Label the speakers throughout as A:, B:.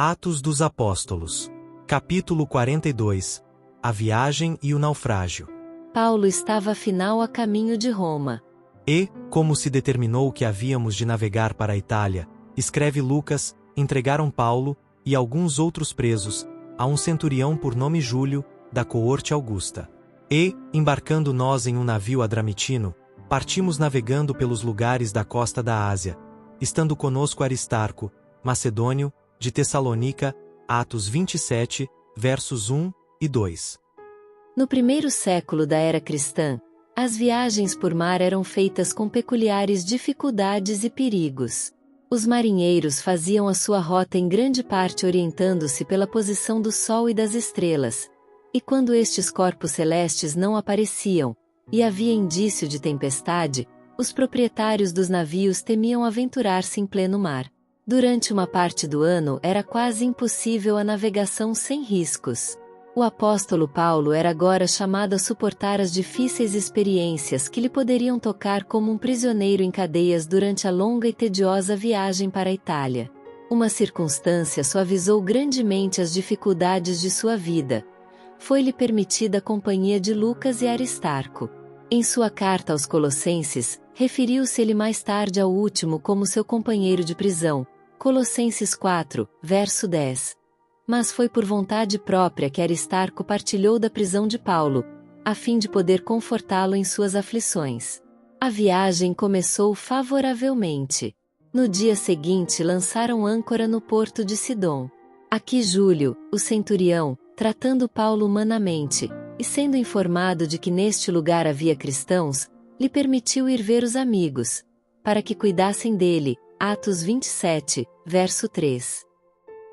A: Atos dos Apóstolos. Capítulo 42. A viagem e o naufrágio.
B: Paulo estava afinal a caminho de Roma.
A: E, como se determinou que havíamos de navegar para a Itália, escreve Lucas, entregaram Paulo, e alguns outros presos, a um centurião por nome Júlio, da coorte Augusta. E, embarcando nós em um navio adramitino, partimos navegando pelos lugares da costa da Ásia, estando conosco Aristarco, macedônio, de Tessalônica, Atos 27, versos 1 e 2.
B: No primeiro século da era cristã, as viagens por mar eram feitas com peculiares dificuldades e perigos. Os marinheiros faziam a sua rota em grande parte orientando-se pela posição do Sol e das estrelas, e quando estes corpos celestes não apareciam, e havia indício de tempestade, os proprietários dos navios temiam aventurar-se em pleno mar. Durante uma parte do ano era quase impossível a navegação sem riscos. O apóstolo Paulo era agora chamado a suportar as difíceis experiências que lhe poderiam tocar como um prisioneiro em cadeias durante a longa e tediosa viagem para a Itália. Uma circunstância suavizou grandemente as dificuldades de sua vida. Foi-lhe permitida a companhia de Lucas e Aristarco. Em sua carta aos Colossenses, referiu-se ele mais tarde ao último como seu companheiro de prisão, Colossenses 4, verso 10. Mas foi por vontade própria que Aristarco partilhou da prisão de Paulo, a fim de poder confortá-lo em suas aflições. A viagem começou favoravelmente. No dia seguinte lançaram âncora no porto de Sidom. Aqui Júlio, o centurião, tratando Paulo humanamente, e sendo informado de que neste lugar havia cristãos, lhe permitiu ir ver os amigos, para que cuidassem dele. Atos 27, verso 3.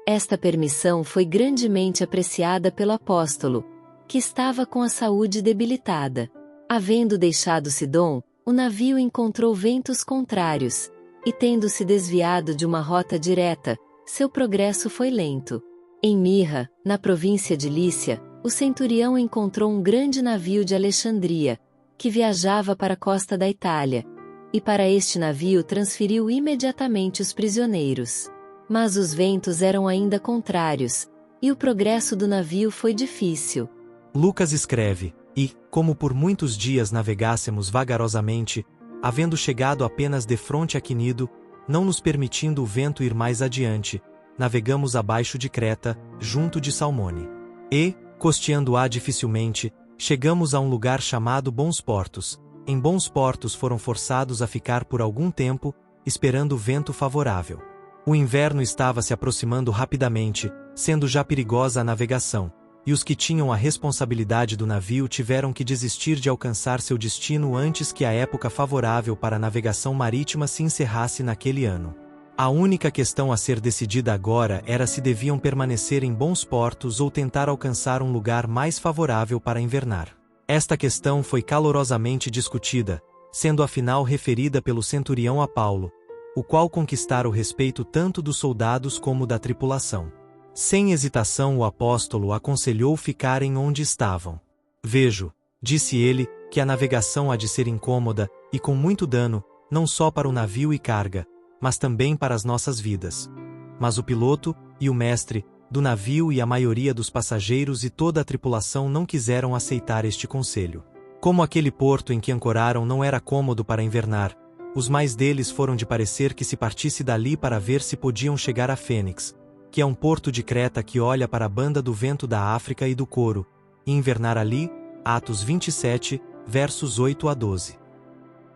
B: Esta permissão foi grandemente apreciada pelo apóstolo, que estava com a saúde debilitada. Havendo deixado Sidom, o navio encontrou ventos contrários, e tendo-se desviado de uma rota direta, seu progresso foi lento. Em Mirra, na província de Lícia, o centurião encontrou um grande navio de Alexandria, que viajava para a costa da Itália, e para este navio transferiu imediatamente os prisioneiros. Mas os ventos eram ainda contrários, e o progresso do navio foi difícil.
A: Lucas escreve, e, como por muitos dias navegássemos vagarosamente, havendo chegado apenas defronte a Quinido, não nos permitindo o vento ir mais adiante, navegamos abaixo de Creta, junto de Salmone. E, costeando-a dificilmente, chegamos a um lugar chamado Bons Portos. Em Bons Portos foram forçados a ficar por algum tempo, esperando o vento favorável. O inverno estava se aproximando rapidamente, sendo já perigosa a navegação, e os que tinham a responsabilidade do navio tiveram que desistir de alcançar seu destino antes que a época favorável para a navegação marítima se encerrasse naquele ano. A única questão a ser decidida agora era se deviam permanecer em Bons Portos ou tentar alcançar um lugar mais favorável para invernar. Esta questão foi calorosamente discutida, sendo afinal referida pelo centurião a Paulo, o qual conquistara o respeito tanto dos soldados como da tripulação. Sem hesitação o apóstolo aconselhou ficarem onde estavam. Vejo, disse ele, que a navegação há de ser incômoda, e com muito dano, não só para o navio e carga, mas também para as nossas vidas. Mas o piloto, e o mestre, do navio e a maioria dos passageiros e toda a tripulação não quiseram aceitar este conselho. Como aquele porto em que ancoraram não era cômodo para invernar, os mais deles foram de parecer que se partisse dali para ver se podiam chegar a Fênix, que é um porto de Creta que olha para a banda do vento da África e do Coro, e invernar ali. Atos 27, versos 8 a 12.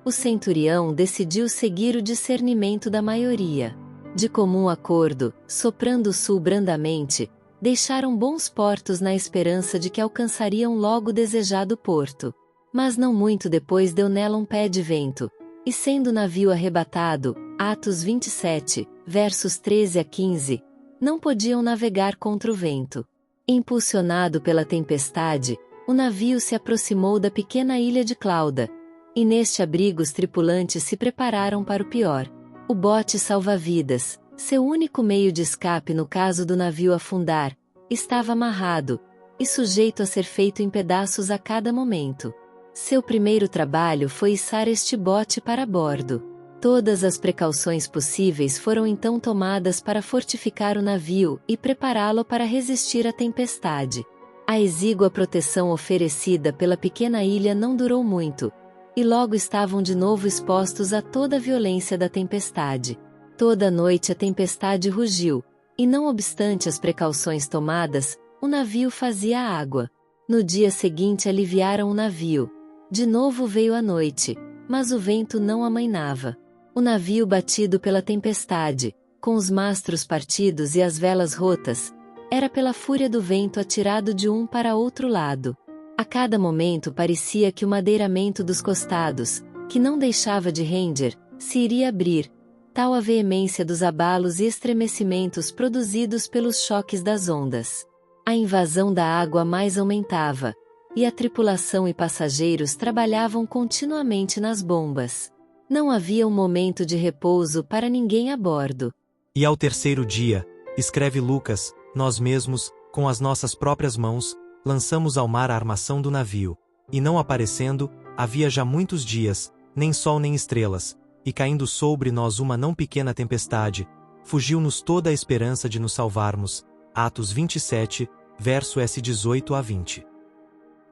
B: O centurião decidiu seguir o discernimento da maioria. De comum acordo, soprando o sul brandamente, deixaram Bons Portos na esperança de que alcançariam logo o desejado porto. Mas não muito depois deu nela um pé de vento, e sendo o navio arrebatado, Atos 27, versos 13 a 15, não podiam navegar contra o vento. Impulsionado pela tempestade, o navio se aproximou da pequena ilha de Clauda, e neste abrigo os tripulantes se prepararam para o pior. O bote salva-vidas, seu único meio de escape no caso do navio afundar, estava amarrado, e sujeito a ser feito em pedaços a cada momento. Seu primeiro trabalho foi içar este bote para bordo. Todas as precauções possíveis foram então tomadas para fortificar o navio e prepará-lo para resistir à tempestade. A exígua proteção oferecida pela pequena ilha não durou muito, e logo estavam de novo expostos a toda a violência da tempestade. Toda a noite a tempestade rugiu, e não obstante as precauções tomadas, o navio fazia água. No dia seguinte aliviaram o navio. De novo veio a noite, mas o vento não amainava. O navio batido pela tempestade, com os mastros partidos e as velas rotas, era pela fúria do vento atirado de um para outro lado. A cada momento parecia que o madeiramento dos costados, que não deixava de render, se iria abrir, tal a veemência dos abalos e estremecimentos produzidos pelos choques das ondas. A invasão da água mais aumentava, e a tripulação e passageiros trabalhavam continuamente nas bombas. Não havia um momento de repouso para ninguém a bordo.
A: E ao terceiro dia, escreve Lucas, nós mesmos, com as nossas próprias mãos, lançamos ao mar a armação do navio, e não aparecendo, havia já muitos dias, nem sol nem estrelas, e caindo sobre nós uma não pequena tempestade, fugiu-nos toda a esperança de nos salvarmos. Atos 27, verso S 18 a 20.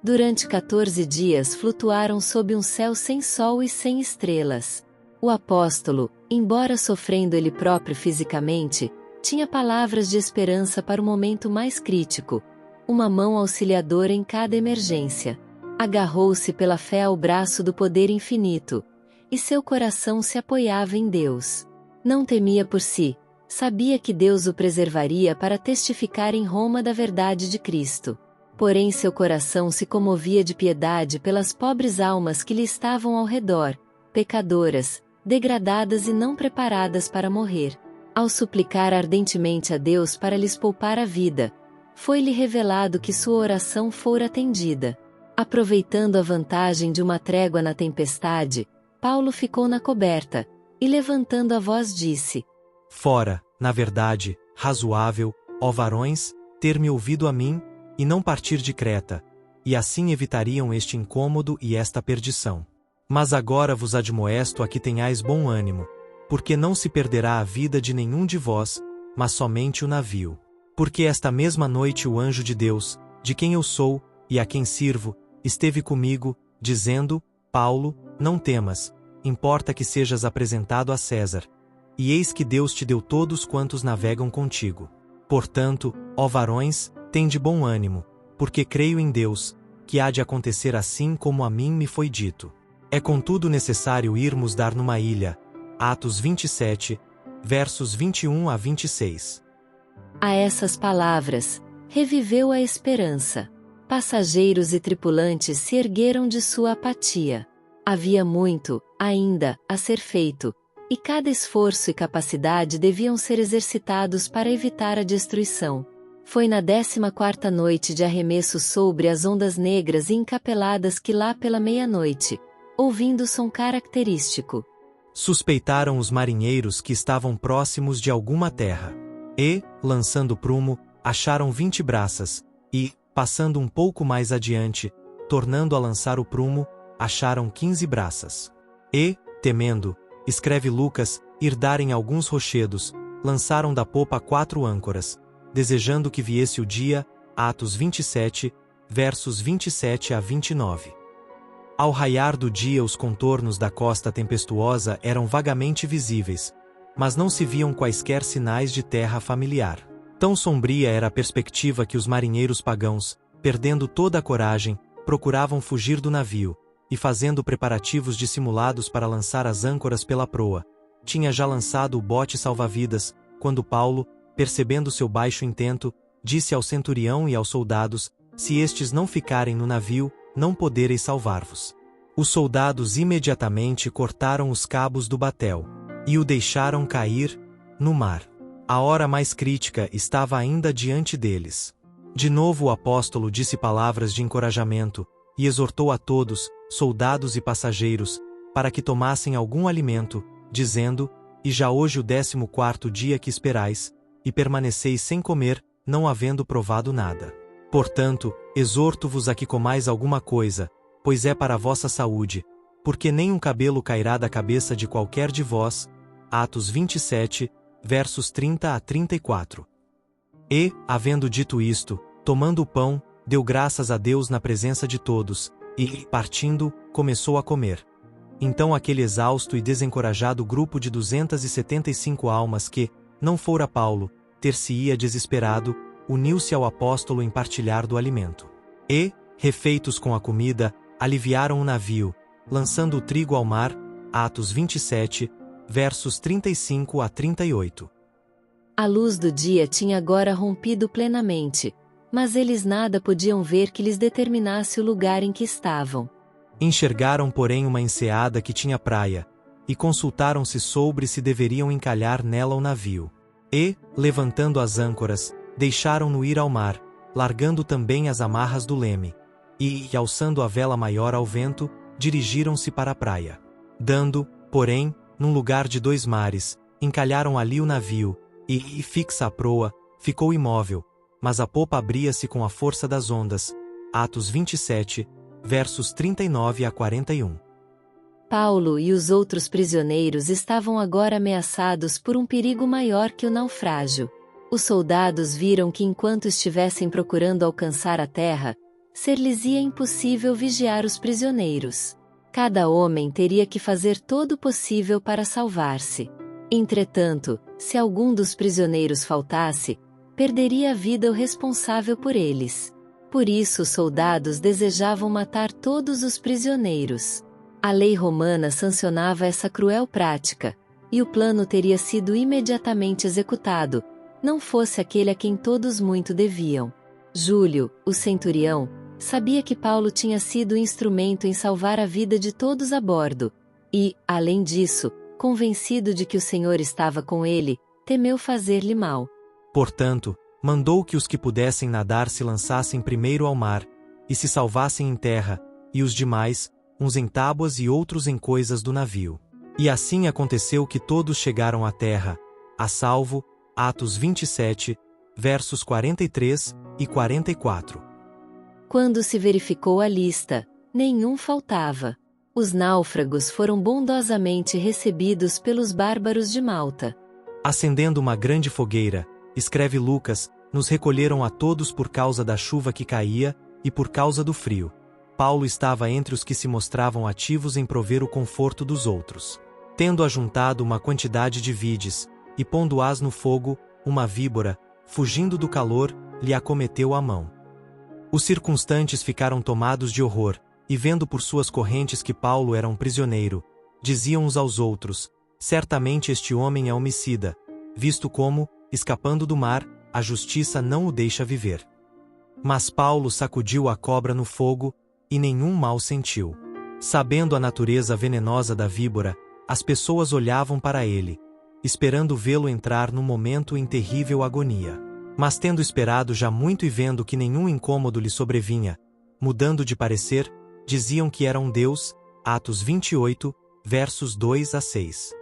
B: Durante 14 dias flutuaram sob um céu sem sol e sem estrelas. O apóstolo, embora sofrendo ele próprio fisicamente, tinha palavras de esperança para o momento mais crítico, uma mão auxiliadora em cada emergência. Agarrou-se pela fé ao braço do poder infinito, e seu coração se apoiava em Deus. Não temia por si, sabia que Deus o preservaria para testificar em Roma da verdade de Cristo. Porém seu coração se comovia de piedade pelas pobres almas que lhe estavam ao redor, pecadoras, degradadas e não preparadas para morrer. Ao suplicar ardentemente a Deus para lhes poupar a vida, foi-lhe revelado que sua oração fora atendida. Aproveitando a vantagem de uma trégua na tempestade, Paulo ficou na coberta, e levantando a voz disse:
A: Fora, na verdade, razoável, ó varões, ter-me ouvido a mim, e não partir de Creta, e assim evitariam este incômodo e esta perdição. Mas agora vos admoesto a que tenhais bom ânimo, porque não se perderá a vida de nenhum de vós, mas somente o navio. Porque esta mesma noite o anjo de Deus, de quem eu sou, e a quem sirvo, esteve comigo, dizendo: Paulo, não temas, importa que sejas apresentado a César. E eis que Deus te deu todos quantos navegam contigo. Portanto, ó varões, tende bom ânimo, porque creio em Deus, que há de acontecer assim como a mim me foi dito. É contudo necessário irmos dar numa ilha. Atos 27, versos 21 a 26.
B: A essas palavras, reviveu a esperança. Passageiros e tripulantes se ergueram de sua apatia. Havia muito, ainda, a ser feito, e cada esforço e capacidade deviam ser exercitados para evitar a destruição. Foi na 14ª noite de arremesso sobre as ondas negras e encapeladas que lá pela meia-noite, ouvindo o som característico,
A: suspeitaram os marinheiros que estavam próximos de alguma terra. E, lançando prumo, acharam 20 braças, e, passando um pouco mais adiante, tornando a lançar o prumo, acharam 15 braças. E, temendo, escreve Lucas, irdarem alguns rochedos, lançaram da popa 4 âncoras, desejando que viesse o dia. Atos 27, versos 27 a 29. Ao raiar do dia os contornos da costa tempestuosa eram vagamente visíveis, mas não se viam quaisquer sinais de terra familiar. Tão sombria era a perspectiva que os marinheiros pagãos, perdendo toda a coragem, procuravam fugir do navio, e fazendo preparativos dissimulados para lançar as âncoras pela proa. Tinha já lançado o bote salva-vidas, quando Paulo, percebendo seu baixo intento, disse ao centurião e aos soldados: se estes não ficarem no navio, não podereis salvar-vos. Os soldados imediatamente cortaram os cabos do batel, e o deixaram cair no mar. A hora mais crítica estava ainda diante deles. De novo o apóstolo disse palavras de encorajamento, e exortou a todos, soldados e passageiros, para que tomassem algum alimento, dizendo: e já hoje o 14º dia que esperais, e permaneceis sem comer, não havendo provado nada. Portanto, exorto-vos a que comais alguma coisa, pois é para a vossa saúde, porque nem um cabelo cairá da cabeça de qualquer de vós. Atos 27, versos 30 a 34. E, havendo dito isto, tomando o pão, deu graças a Deus na presença de todos, e, partindo, começou a comer. Então aquele exausto e desencorajado grupo de 275 almas que, não fora Paulo, ter-se-ia desesperado, uniu-se ao apóstolo em partilhar do alimento. E, refeitos com a comida, aliviaram o navio, lançando o trigo ao mar. Atos 27, versos 35 a 38.
B: A luz do dia tinha agora rompido plenamente, mas eles nada podiam ver que lhes determinasse o lugar em que estavam.
A: Enxergaram, porém, uma enseada que tinha praia, e consultaram-se sobre se deveriam encalhar nela o navio. E, levantando as âncoras, deixaram-no ir ao mar, largando também as amarras do leme. E, alçando a vela maior ao vento, dirigiram-se para a praia. Dando, porém, num lugar de 2 mares, encalharam ali o navio, e, fixa a proa, ficou imóvel, mas a popa abria-se com a força das ondas. Atos 27, versos 39 a 41.
B: Paulo e os outros prisioneiros estavam agora ameaçados por um perigo maior que o naufrágio. Os soldados viram que enquanto estivessem procurando alcançar a terra, ser-lhes-ia impossível vigiar os prisioneiros. Cada homem teria que fazer todo o possível para salvar-se. Entretanto, se algum dos prisioneiros faltasse, perderia a vida o responsável por eles. Por isso os soldados desejavam matar todos os prisioneiros. A lei romana sancionava essa cruel prática, e o plano teria sido imediatamente executado, não fosse aquele a quem todos muito deviam. Júlio, o centurião, sabia que Paulo tinha sido instrumento em salvar a vida de todos a bordo, e, além disso, convencido de que o Senhor estava com ele, temeu fazer-lhe mal.
A: Portanto, mandou que os que pudessem nadar se lançassem primeiro ao mar, e se salvassem em terra, e os demais, uns em tábuas e outros em coisas do navio. E assim aconteceu que todos chegaram à terra, a salvo. Atos 27, versos 43 e 44.
B: Quando se verificou a lista, nenhum faltava. Os náufragos foram bondosamente recebidos pelos bárbaros de Malta.
A: Acendendo uma grande fogueira, escreve Lucas, nos recolheram a todos por causa da chuva que caía, e por causa do frio. Paulo estava entre os que se mostravam ativos em prover o conforto dos outros. Tendo ajuntado uma quantidade de vides, e pondo-as no fogo, uma víbora, fugindo do calor, lhe acometeu a mão. Os circunstantes ficaram tomados de horror, e vendo por suas correntes que Paulo era um prisioneiro, diziam uns aos outros: certamente este homem é homicida, visto como, escapando do mar, a justiça não o deixa viver. Mas Paulo sacudiu a cobra no fogo, e nenhum mal sentiu. Sabendo a natureza venenosa da víbora, as pessoas olhavam para ele, esperando vê-lo entrar num momento em terrível agonia. Mas tendo esperado já muito e vendo que nenhum incômodo lhe sobrevinha, mudando de parecer, diziam que era um deus. Atos 28, versos 2 a 6.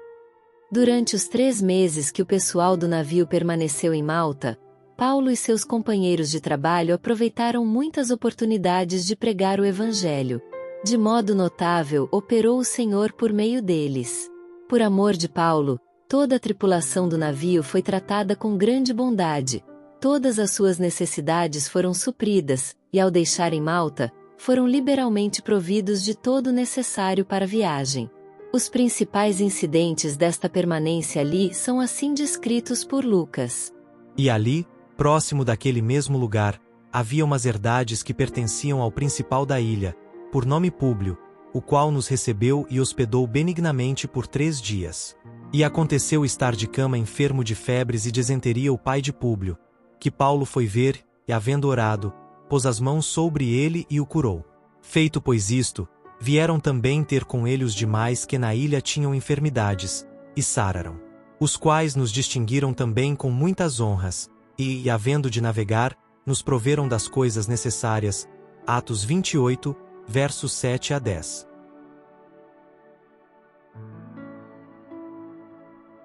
B: Durante os 3 meses que o pessoal do navio permaneceu em Malta, Paulo e seus companheiros de trabalho aproveitaram muitas oportunidades de pregar o Evangelho. De modo notável operou o Senhor por meio deles. Por amor de Paulo, toda a tripulação do navio foi tratada com grande bondade. Todas as suas necessidades foram supridas, e ao deixarem Malta, foram liberalmente providos de todo o necessário para a viagem. Os principais incidentes desta permanência ali são assim descritos por Lucas.
A: E ali, próximo daquele mesmo lugar, havia umas herdades que pertenciam ao principal da ilha, por nome Públio, o qual nos recebeu e hospedou benignamente por 3 dias. E aconteceu estar de cama enfermo de febres e disenteria o pai de Públio, que Paulo foi ver, e havendo orado, pôs as mãos sobre ele e o curou. Feito pois isto, vieram também ter com ele os demais que na ilha tinham enfermidades, e sararam. Os quais nos distinguiram também com muitas honras, e, havendo de navegar, nos proveram das coisas necessárias. Atos 28, versos 7 a 10.